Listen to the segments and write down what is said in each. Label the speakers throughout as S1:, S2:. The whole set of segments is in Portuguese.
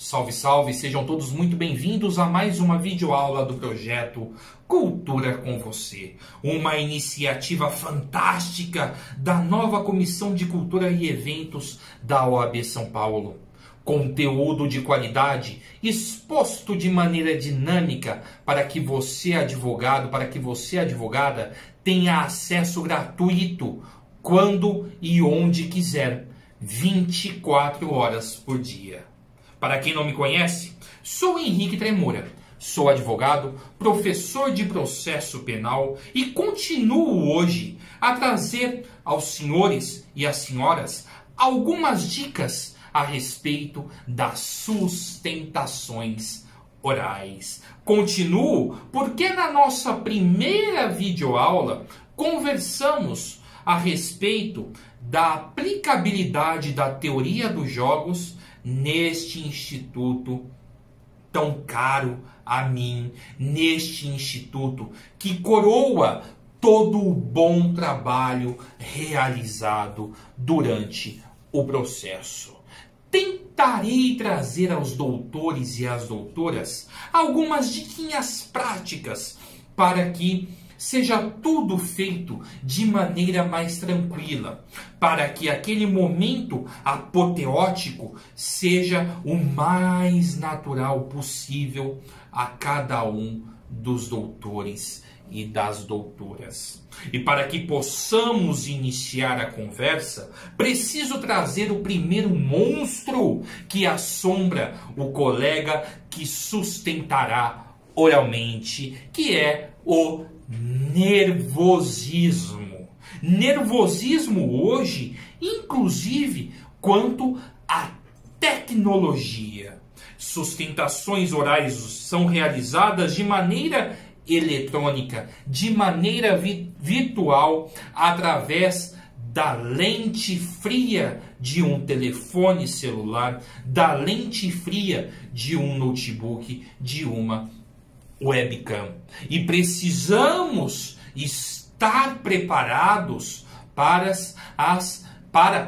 S1: Salve, salve! Sejam todos muito bem-vindos a mais uma videoaula do projeto Cultura com Você. Uma iniciativa fantástica da nova Comissão de Cultura e Eventos da OAB São Paulo. Conteúdo de qualidade exposto de maneira dinâmica para que você, advogado, para que você, advogada, tenha acesso gratuito quando e onde quiser, 24 horas por dia. Para quem não me conhece, sou Henrique Tremura, sou advogado, professor de processo penal e continuo hoje a trazer aos senhores e às senhoras algumas dicas a respeito das sustentações orais. Continuo porque na nossa primeira videoaula conversamos a respeito da aplicabilidade da teoria dos jogos neste instituto tão caro a mim, neste instituto que coroa todo o bom trabalho realizado durante o processo. Tentarei trazer aos doutores e às doutoras algumas diquinhas práticas para que seja tudo feito de maneira mais tranquila, para que aquele momento apoteótico seja o mais natural possível a cada um dos doutores e das doutoras. E para que possamos iniciar a conversa, preciso trazer o primeiro monstro que assombra o colega que sustentará oralmente, que é o nervosismo. Nervosismo hoje, inclusive, quanto à tecnologia. Sustentações orais são realizadas de maneira eletrônica, de maneira virtual, através da lente fria de um telefone celular, da lente fria de um notebook, de uma webcam. E precisamos estar preparados para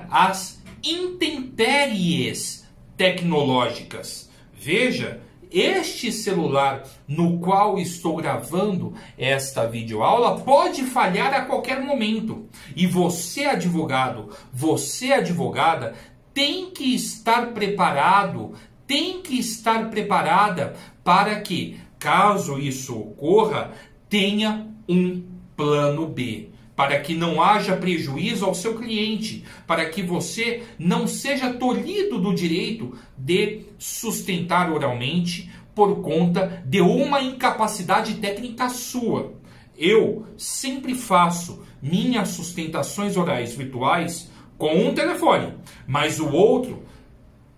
S1: as intempéries tecnológicas. Veja, este celular no qual estou gravando esta videoaula pode falhar a qualquer momento. E você, advogado, você, advogada, tem que estar preparado, tem que estar preparada para que, caso isso ocorra, tenha um plano B, para que não haja prejuízo ao seu cliente, para que você não seja tolhido do direito de sustentar oralmente por conta de uma incapacidade técnica sua. Eu sempre faço minhas sustentações orais virtuais com um telefone, mas o outro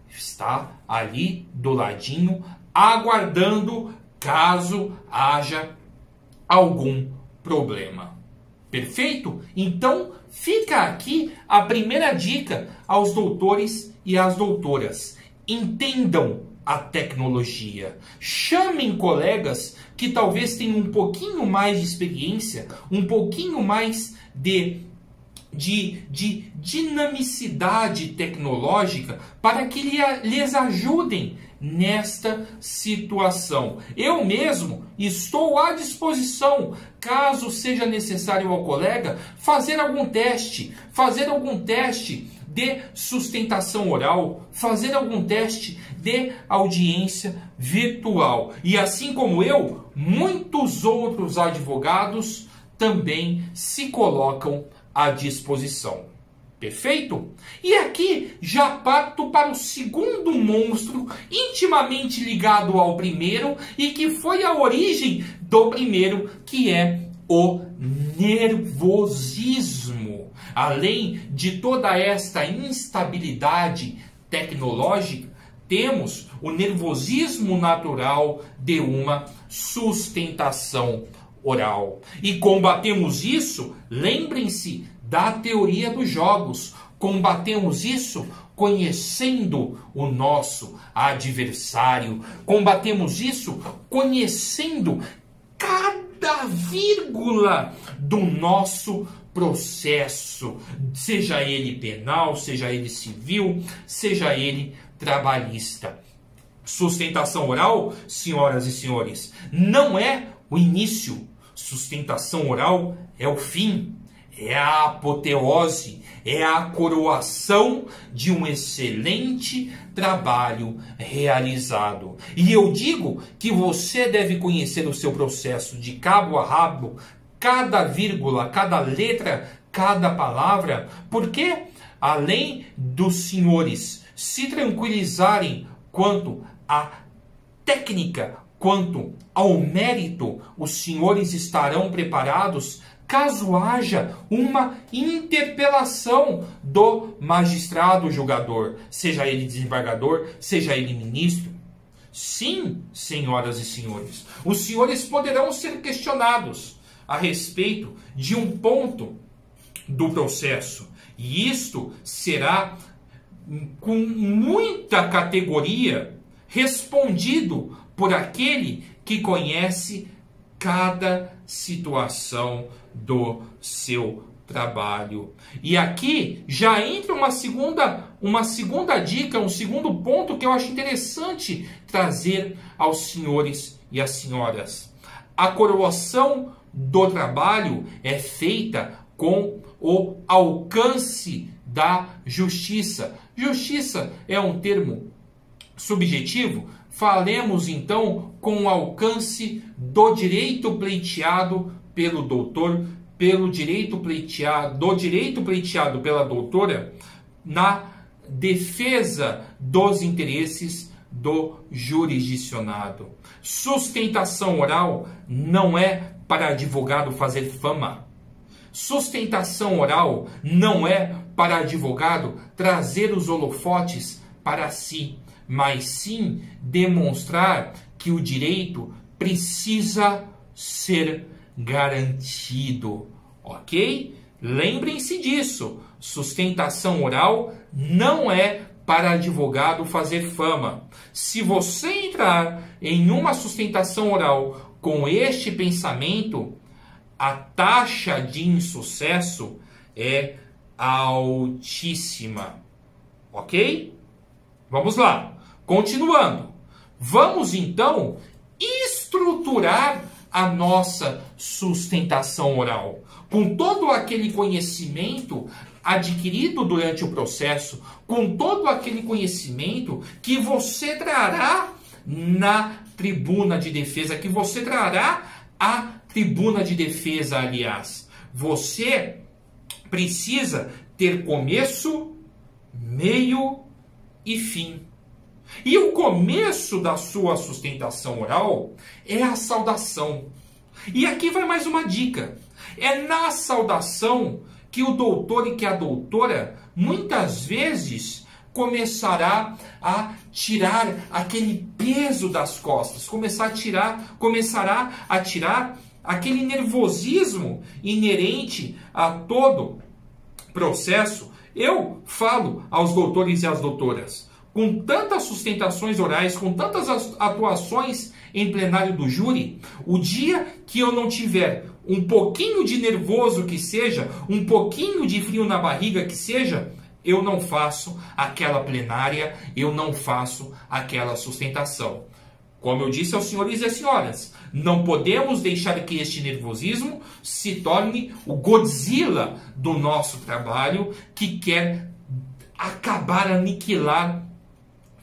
S1: está ali do ladinho aguardando caso haja algum problema. Perfeito? Então, fica aqui a primeira dica aos doutores e às doutoras. Entendam a tecnologia. Chamem colegas que talvez tenham um pouquinho mais de experiência, um pouquinho mais de dinamicidade tecnológica para que lhes ajudem nesta situação. Eu mesmo estou à disposição, caso seja necessário ao colega fazer algum teste de sustentação oral, fazer algum teste de audiência virtual. E assim como eu, muitos outros advogados também se colocam à disposição. Perfeito? E aqui já parto para o segundo monstro intimamente ligado ao primeiro e que foi a origem do primeiro, que é o nervosismo. Além de toda esta instabilidade tecnológica, temos o nervosismo natural de uma sustentação oral. E combatemos isso, lembrem-se da teoria dos jogos. Combatemos isso conhecendo o nosso adversário. Combatemos isso conhecendo cada vírgula do nosso processo, seja ele penal, seja ele civil, seja ele trabalhista. Sustentação oral, senhoras e senhores, não é o início. Sustentação oral é o fim, é a apoteose, é a coroação de um excelente trabalho realizado. E eu digo que você deve conhecer o seu processo de cabo a rabo, cada vírgula, cada letra, cada palavra, porque além dos senhores se tranquilizarem quanto à técnica, quanto ao mérito, os senhores estarão preparados caso haja uma interpelação do magistrado julgador, seja ele desembargador, seja ele ministro. Sim, senhoras e senhores, os senhores poderão ser questionados a respeito de um ponto do processo, e isto será com muita categoria respondido por aquele que conhece cada situação do seu trabalho. E aqui já entra uma segunda dica, um segundo ponto que eu acho interessante trazer aos senhores e às senhoras. A coroação do trabalho é feita com o alcance da justiça. Justiça é um termo subjetivo. Falemos então com o alcance do direito pleiteado pelo doutor, do direito pleiteado pela doutora na defesa dos interesses do jurisdicionado. Sustentação oral não é para advogado fazer fama. Sustentação oral não é para advogado trazer os holofotes para si, mas sim demonstrar que o direito precisa ser garantido, ok? Lembrem-se disso. Sustentação oral não é para advogado fazer fama. Se você entrar em uma sustentação oral com este pensamento, a taxa de insucesso é altíssima, ok? Vamos lá, continuando. Vamos então estruturar a nossa sustentação oral com todo aquele conhecimento adquirido durante o processo, com todo aquele conhecimento que você trará na tribuna de defesa, que você trará à tribuna de defesa, aliás. Você precisa ter começo, meio e fim. E o começo da sua sustentação oral é a saudação. E aqui vai mais uma dica. É na saudação que o doutor e que a doutora muitas vezes começará a tirar aquele peso das costas, começará a tirar aquele nervosismo inerente a todo processo. Eu falo aos doutores e às doutoras, com tantas sustentações orais, com tantas atuações em plenário do júri, o dia que eu não tiver um pouquinho de nervoso que seja, um pouquinho de frio na barriga que seja, eu não faço aquela plenária, eu não faço aquela sustentação. Como eu disse aos senhores e às senhoras, não podemos deixar que este nervosismo se torne o Godzilla do nosso trabalho, que quer acabar, aniquilar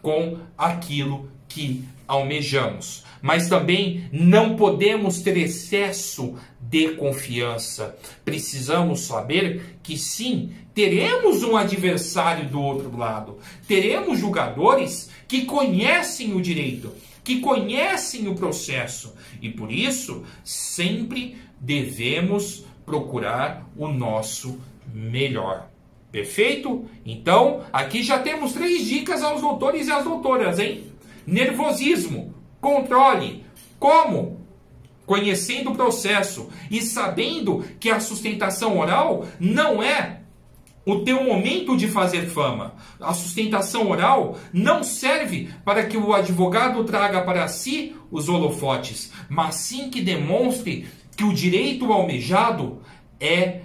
S1: com aquilo que almejamos. Mas também não podemos ter excesso de confiança. Precisamos saber que sim, teremos um adversário do outro lado. Teremos julgadores que conhecem o direito, que conhecem o processo. E por isso, sempre devemos procurar o nosso melhor. Perfeito? Então, aqui já temos 3 dicas aos doutores e às doutoras, hein? Nervosismo, controle. Como? Conhecendo o processo e sabendo que a sustentação oral não é o teu momento de fazer fama. A sustentação oral não serve para que o advogado traga para si os holofotes, mas sim que demonstre que o direito almejado é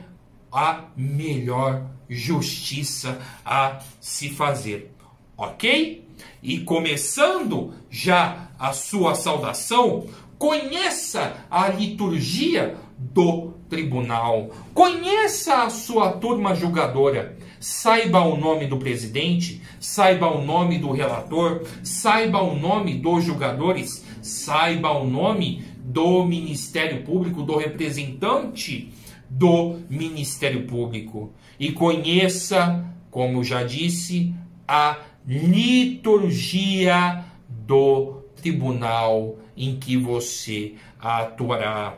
S1: a melhor justiça a se fazer. Ok? e começando já a sua saudação, conheça a liturgia do tribunal, conheça a sua turma julgadora, saiba o nome do presidente, saiba o nome do relator, saiba o nome dos julgadores, saiba o nome do Ministério Público, do representante do Ministério Público, e conheça, como já disse, a liturgia do tribunal em que você atuará.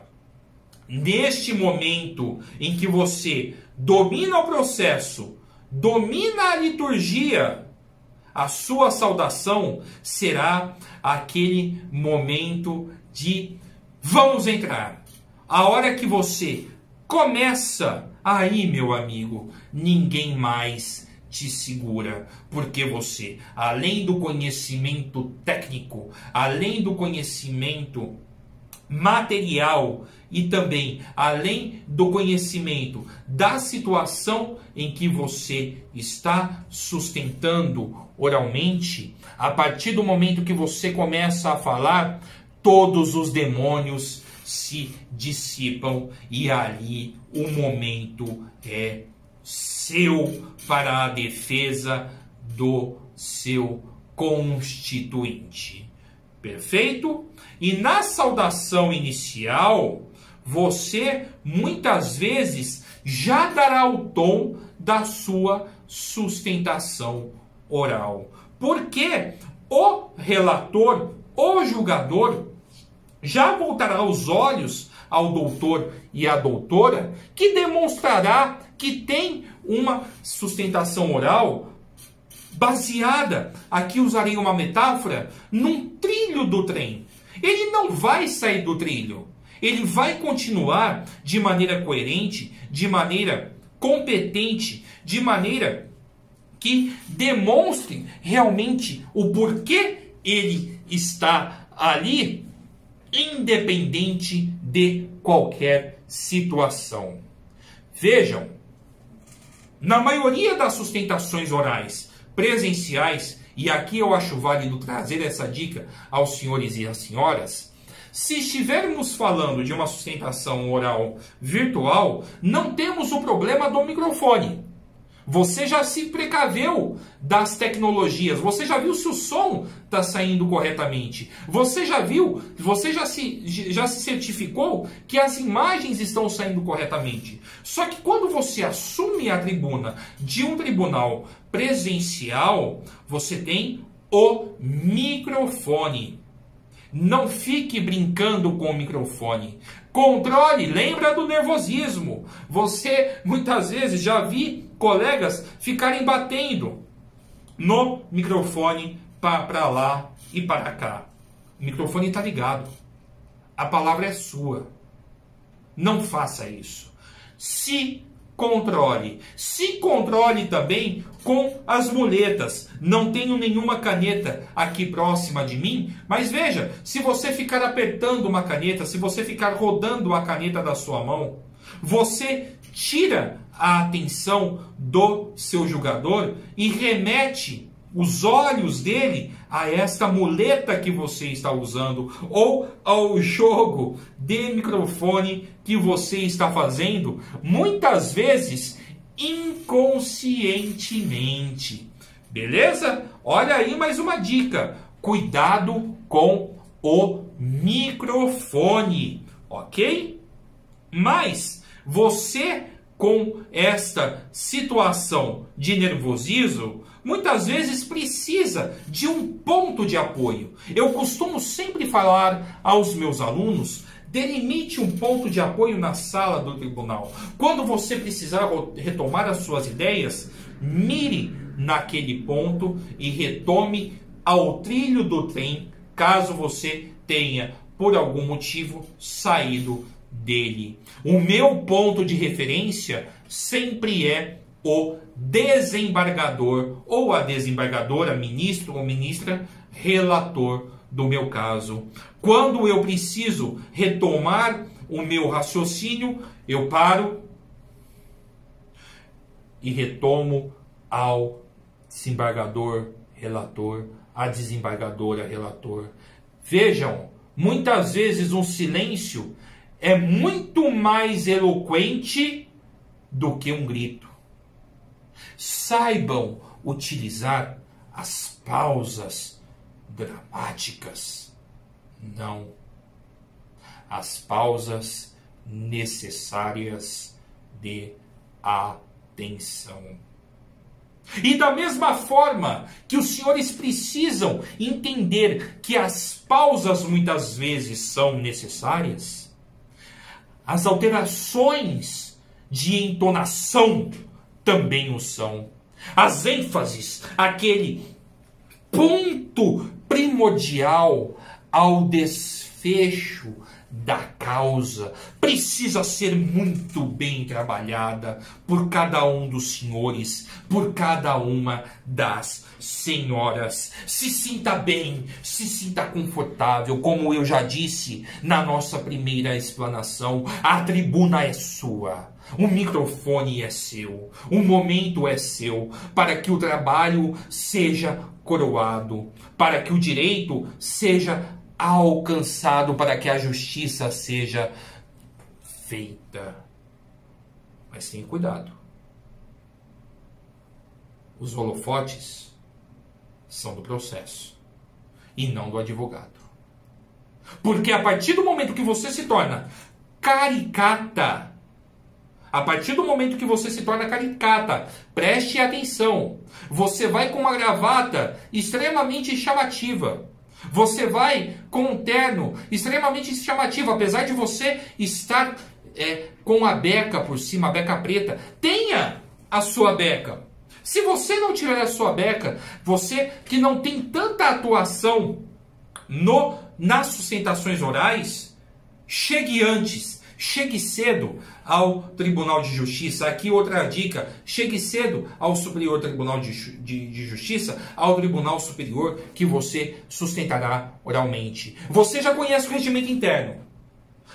S1: Neste momento em que você domina o processo, domina a liturgia, a sua saudação será aquele momento de vamos entrar. A hora que você começa, aí, meu amigo, ninguém mais te segura, porque você, além do conhecimento técnico, além do conhecimento material e também além do conhecimento da situação em que você está sustentando oralmente, a partir do momento que você começa a falar, todos os demônios se dissipam e ali o momento é seu para a defesa do seu constituinte. Perfeito? E na saudação inicial, você muitas vezes já dará o tom da sua sustentação oral. Porque o relator, o julgador, já voltará os olhos ao doutor e à doutora, que demonstrará que tem uma sustentação oral baseada, aqui usarei uma metáfora, num trilho do trem. Ele não vai sair do trilho. Ele vai continuar de maneira coerente, de maneira competente, de maneira que demonstre realmente o porquê ele está ali, independente de qualquer situação. Vejam, na maioria das sustentações orais presenciais, e aqui eu acho válido trazer essa dica aos senhores e às senhoras, se estivermos falando de uma sustentação oral virtual, não temos o problema do microfone. Você já se precaveu das tecnologias, você já viu se o som está saindo corretamente, você já viu, você já se certificou que as imagens estão saindo corretamente. Só que quando você assume a tribuna de um tribunal presencial, você tem o microfone. Não fique brincando com o microfone. Controle, lembra do nervosismo. Você, muitas vezes, já vi colegas ficarem batendo no microfone para lá e para cá. O microfone está ligado. A palavra é sua. Não faça isso. Se controle. Se controle também com as muletas. Não tenho nenhuma caneta aqui próxima de mim, mas veja, se você ficar apertando uma caneta, se você ficar rodando a caneta da sua mão, você tira a atenção do seu julgador e remete os olhos dele a esta muleta que você está usando ou ao jogo de microfone que você está fazendo, muitas vezes inconscientemente. Beleza? Olha aí mais uma dica. Cuidado com o microfone, ok? Mas você, com esta situação de nervosismo, muitas vezes precisa de um ponto de apoio. Eu costumo sempre falar aos meus alunos: delimite um ponto de apoio na sala do tribunal. Quando você precisar retomar as suas ideias, mire naquele ponto e retome ao trilho do trem, caso você tenha, por algum motivo, saído dele. O meu ponto de referência sempre é o desembargador ou a desembargadora, ministro ou ministra, relator do meu caso. Quando eu preciso retomar o meu raciocínio, eu paro e retomo ao desembargador, relator, a desembargadora relator. Vejam, muitas vezes um silêncio é muito mais eloquente do que um grito. Saibam utilizar as pausas dramáticas. Não. As pausas necessárias de atenção. E da mesma forma que os senhores precisam entender que as pausas muitas vezes são necessárias, as alterações de entonação também o são. As ênfases, aquele ponto primordial ao desfecho da causa, precisa ser muito bem trabalhada por cada um dos senhores, por cada uma das senhoras. Se sinta bem, se sinta confortável. Como eu já disse na nossa primeira explanação, a tribuna é sua, o microfone é seu, o momento é seu, para que o trabalho seja coroado, para que o direito seja alcançado, para que a justiça seja feita. Mas tenha cuidado. Os holofotes são do processo e não do advogado. Porque a partir do momento que você se torna caricata, preste atenção, você vai com uma gravata extremamente chamativa, você vai com um terno extremamente chamativo, apesar de você estar com a beca por cima, a beca preta. Tenha a sua beca. Se você não tiver a sua beca, você que não tem tanta atuação nas sustentações orais, chegue antes, chegue cedo ao Tribunal de Justiça. Aqui outra dica: chegue cedo ao Superior Tribunal de Justiça, ao Tribunal Superior que você sustentará oralmente. Você já conhece o regimento interno.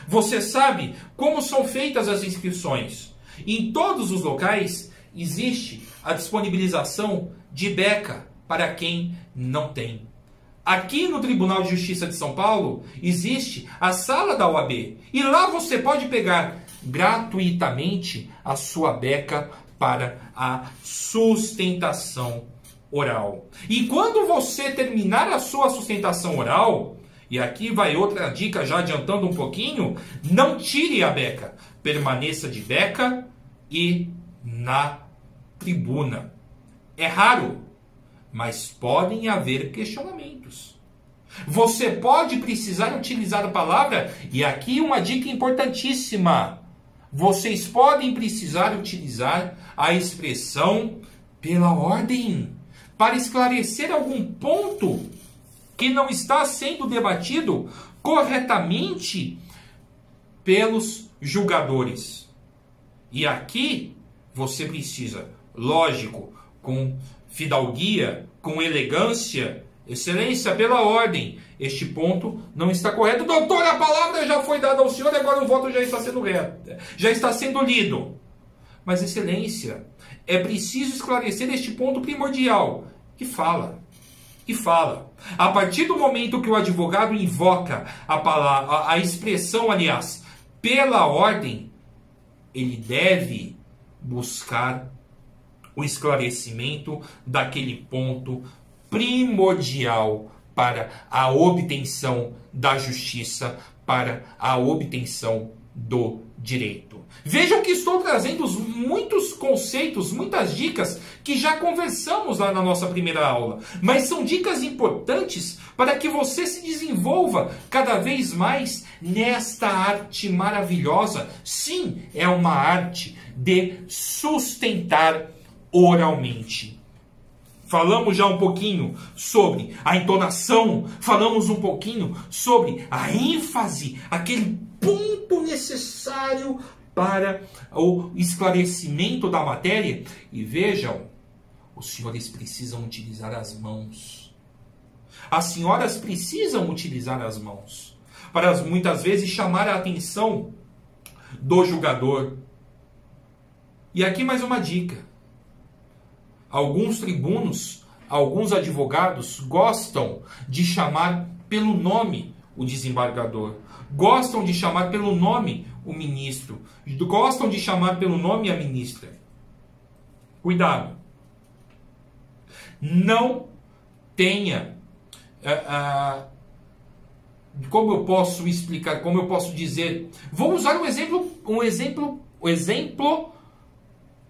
S1: Você sabe como são feitas as inscrições. Em todos os locais existe a disponibilização de beca para quem não tem. Aqui no Tribunal de Justiça de São Paulo existe a sala da OAB e lá você pode pegar gratuitamente a sua beca para a sustentação oral. E quando você terminar a sua sustentação oral, e aqui vai outra dica já adiantando um pouquinho, não tire a beca, permaneça de beca e na tribuna. É raro, mas podem haver questionamentos. Você pode precisar utilizar a palavra, e aqui uma dica importantíssima: vocês podem precisar utilizar a expressão pela ordem para esclarecer algum ponto que não está sendo debatido corretamente pelos julgadores. E aqui você precisa, lógico, com fidalguia, com elegância: excelência, pela ordem, este ponto não está correto. Doutor, a palavra já foi dada ao senhor, agora o voto já está sendo reto, já está sendo lido. Mas, excelência, é preciso esclarecer este ponto primordial. E fala. E fala. A partir do momento que o advogado invoca a palavra, a expressão, aliás, pela ordem, ele deve buscar o esclarecimento daquele ponto primordial para a obtenção da justiça, para a obtenção do direito. Vejam que estou trazendo muitos conceitos, muitas dicas que já conversamos lá na nossa primeira aula, mas são dicas importantes para que você se desenvolva cada vez mais nesta arte maravilhosa. Sim, é uma arte de sustentar oralmente. Falamos já um pouquinho sobre a entonação, falamos um pouquinho sobre a ênfase, aquele ponto necessário para o esclarecimento da matéria. E vejam, os senhores precisam utilizar as mãos. As senhoras precisam utilizar as mãos para muitas vezes chamar a atenção do julgador. E aqui mais uma dica: alguns tribunos, alguns advogados gostam de chamar pelo nome o desembargador, gostam de chamar pelo nome o ministro, gostam de chamar pelo nome a ministra. Cuidado. Não tenha... como eu posso explicar, como eu posso dizer? Vou usar um exemplo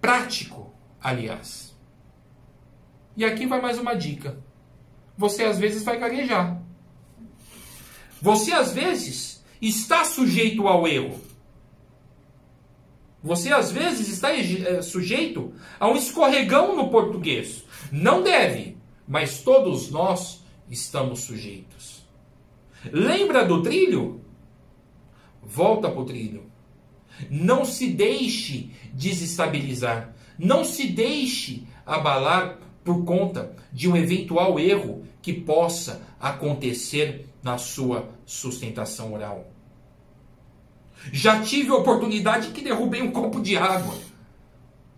S1: prático, aliás. E aqui vai mais uma dica. Você às vezes vai gaguejar. Você às vezes está sujeito ao erro. Você às vezes está sujeito a um escorregão no português. Não deve, mas todos nós estamos sujeitos. Lembra do trilho? Volta para o trilho. Não se deixe desestabilizar. Não se deixe abalar por conta de um eventual erro que possa acontecer na sua sustentação oral. Já tive a oportunidade que derrubei um copo de água.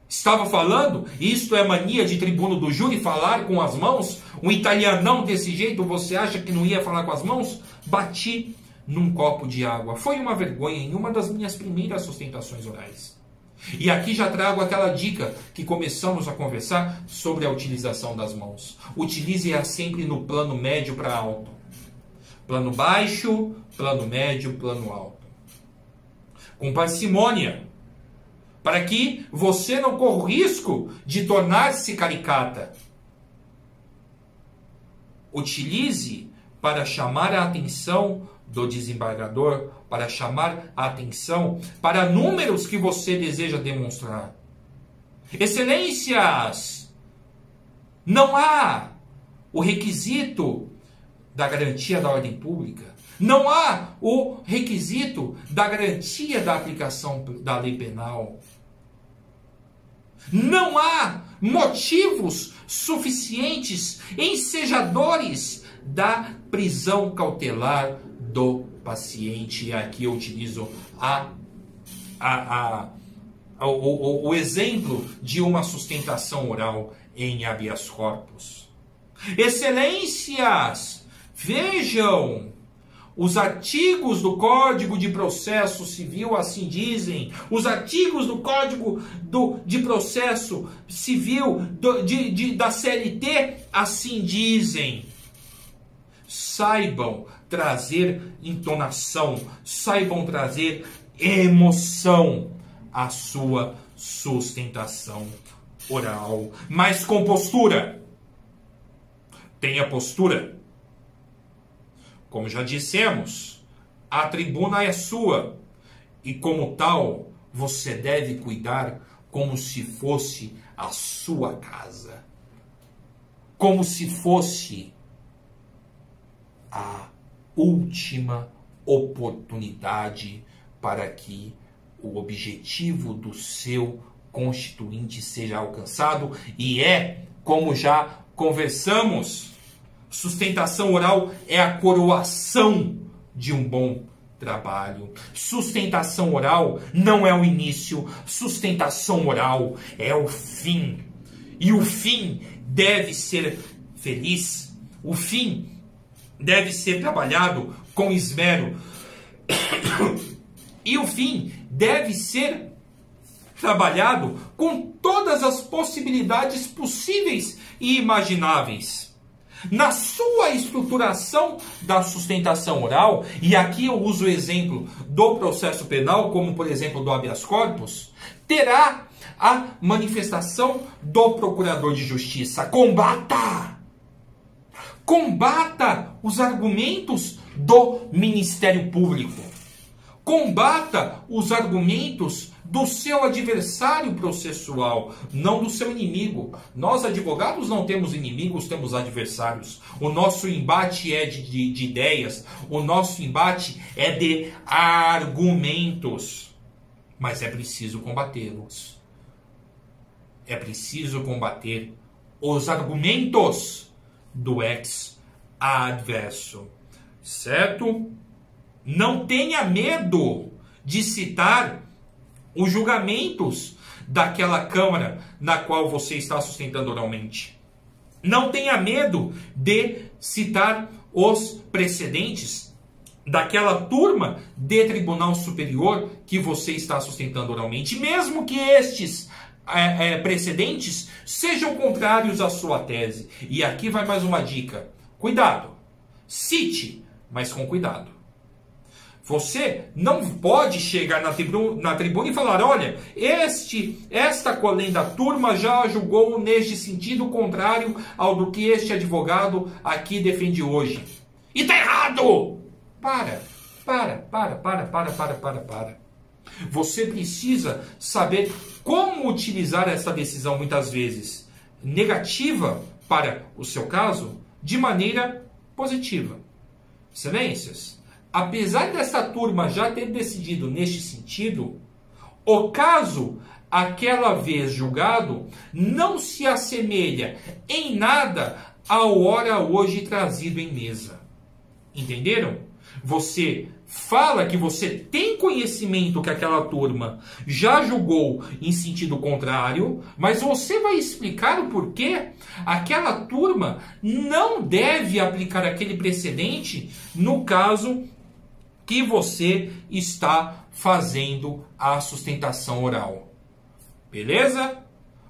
S1: Estava falando, isto é mania de tribuno do júri, falar com as mãos. Um italianão desse jeito, você acha que não ia falar com as mãos? Bati num copo de água. Foi uma vergonha em uma das minhas primeiras sustentações orais. E aqui já trago aquela dica que começamos a conversar sobre a utilização das mãos. Utilize-a sempre no plano médio para alto. Plano baixo, plano médio, plano alto. Com parcimônia, para que você não corra o risco de tornar-se caricata. Utilize para chamar a atenção do desembargador, para chamar a atenção para números que você deseja demonstrar. Excelências, não há o requisito da garantia da ordem pública. Não há o requisito da garantia da aplicação da lei penal. Não há motivos suficientes ensejadores da prisão cautelar do paciente. E aqui eu utilizo o exemplo de uma sustentação oral em habeas corpus. Excelências, vejam, os artigos do Código de Processo Civil assim dizem. Os artigos do Código de Processo Civil da CLT assim dizem. Saibam trazer entonação, saibam trazer emoção à sua sustentação oral. Mas com postura. Tenha postura. Como já dissemos, a tribuna é sua e, como tal, você deve cuidar como se fosse a sua casa. Como se fosse a última oportunidade para que o objetivo do seu constituinte seja alcançado. E como já conversamos, sustentação oral é a coroação de um bom trabalho. Sustentação oral não é o início, sustentação oral é o fim. E o fim deve ser feliz, o fim deve ser trabalhado com esmero. E o fim deve ser trabalhado com todas as possibilidades possíveis e imagináveis. Na sua estruturação da sustentação oral, e aqui eu uso o exemplo do processo penal, como por exemplo do habeas corpus, terá a manifestação do procurador de justiça. Combata! Combata os argumentos do Ministério Público. Combata os argumentos do seu adversário processual, não do seu inimigo. Nós, advogados, não temos inimigos, temos adversários. O nosso embate é de ideias, o nosso embate é de argumentos. Mas é preciso combatê-los. É preciso combater os argumentos do ex-adverso. Certo? Não tenha medo de citar os julgamentos daquela Câmara na qual você está sustentando oralmente. Não tenha medo de citar os precedentes daquela turma de tribunal superior que você está sustentando oralmente, mesmo que estes precedentes sejam contrários à sua tese. E aqui vai mais uma dica. Cuidado. Cite, mas com cuidado. Você não pode chegar na tribuna e falar: olha, esta colega da turma já julgou neste sentido contrário ao do que este advogado aqui defende hoje. E está errado! Para. Você precisa saber como utilizar essa decisão, muitas vezes negativa para o seu caso, de maneira positiva. Excelências, apesar dessa turma já ter decidido neste sentido, o caso aquela vez julgado não se assemelha em nada ao ora hoje trazido em mesa. Entenderam? Você fala que você tem conhecimento que aquela turma já julgou em sentido contrário, mas você vai explicar o porquê aquela turma não deve aplicar aquele precedente no caso que você está fazendo a sustentação oral. Beleza?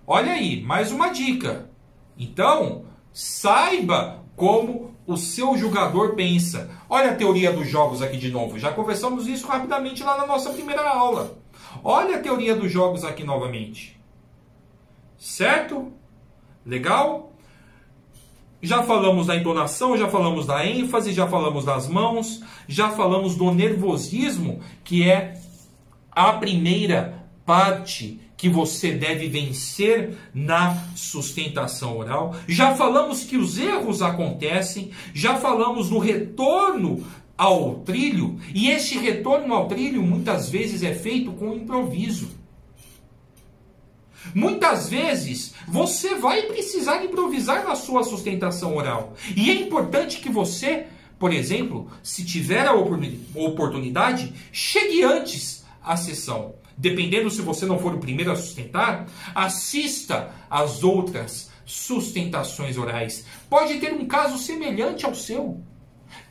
S1: Olha aí, mais uma dica. Então, saiba como o seu julgador pensa. Olha a teoria dos jogos aqui de novo. Já conversamos isso rapidamente lá na nossa primeira aula. Olha a teoria dos jogos aqui novamente. Certo? Legal? Já falamos da entonação, já falamos da ênfase, já falamos das mãos, já falamos do nervosismo, que é a primeira parte que você deve vencer na sustentação oral. Já falamos que os erros acontecem, já falamos do retorno ao trilho, e este retorno ao trilho muitas vezes é feito com improviso. Muitas vezes você vai precisar improvisar na sua sustentação oral. E é importante que você, por exemplo, se tiver a oportunidade, chegue antes à sessão. Dependendo se você não for o primeiro a sustentar, assista às outras sustentações orais. Pode ter um caso semelhante ao seu.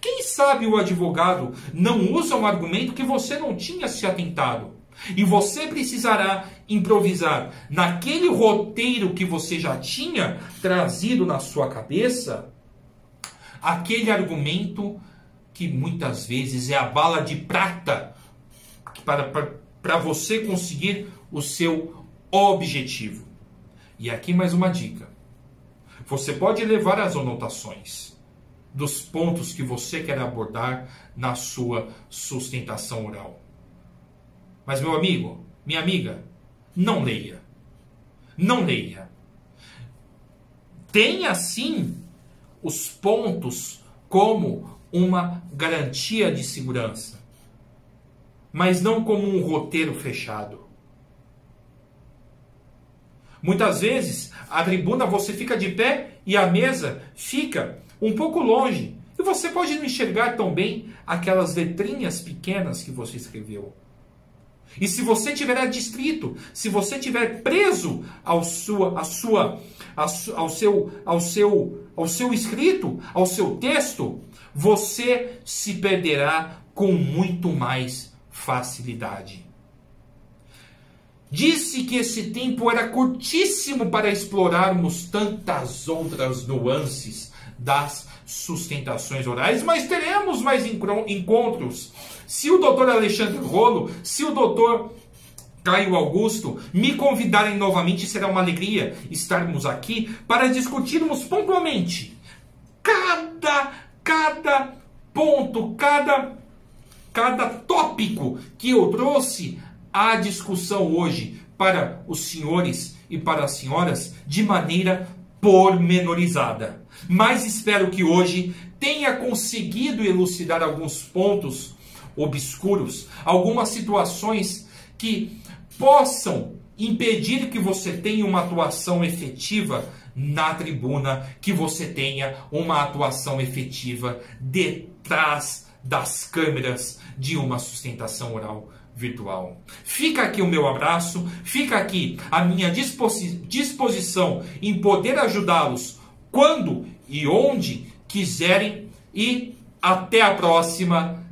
S1: Quem sabe o advogado não usa um argumento que você não tinha se atentado. E você precisará improvisar naquele roteiro que você já tinha trazido na sua cabeça, aquele argumento que muitas vezes é a bala de prata para você conseguir o seu objetivo. E aqui mais uma dica. Você pode levar as anotações dos pontos que você quer abordar na sua sustentação oral. Mas, meu amigo, minha amiga, não leia. Não leia. Tenha, sim, os pontos como uma garantia de segurança, mas não como um roteiro fechado. Muitas vezes, a tribuna você fica de pé e a mesa fica um pouco longe. E você pode não enxergar tão bem aquelas letrinhas pequenas que você escreveu. E se você tiver adstrito, se você tiver preso ao seu escrito, ao seu texto, você se perderá com muito mais facilidade. Disse que esse tempo era curtíssimo para explorarmos tantas outras nuances das sustentações orais, mas teremos mais encontros. Se o doutor Alexandre Rolo, se o doutor Caio Augusto me convidarem novamente, será uma alegria estarmos aqui para discutirmos pontualmente cada ponto, cada tópico que eu trouxe à discussão hoje para os senhores e para as senhoras de maneira pormenorizada. Mas espero que hoje tenha conseguido elucidar alguns pontos obscuros, algumas situações que possam impedir que você tenha uma atuação efetiva na tribuna, que você tenha uma atuação efetiva detrás das câmeras de uma sustentação oral virtual. Fica aqui o meu abraço, fica aqui a minha disposição em poder ajudá-los quando e onde quiserem. E até a próxima.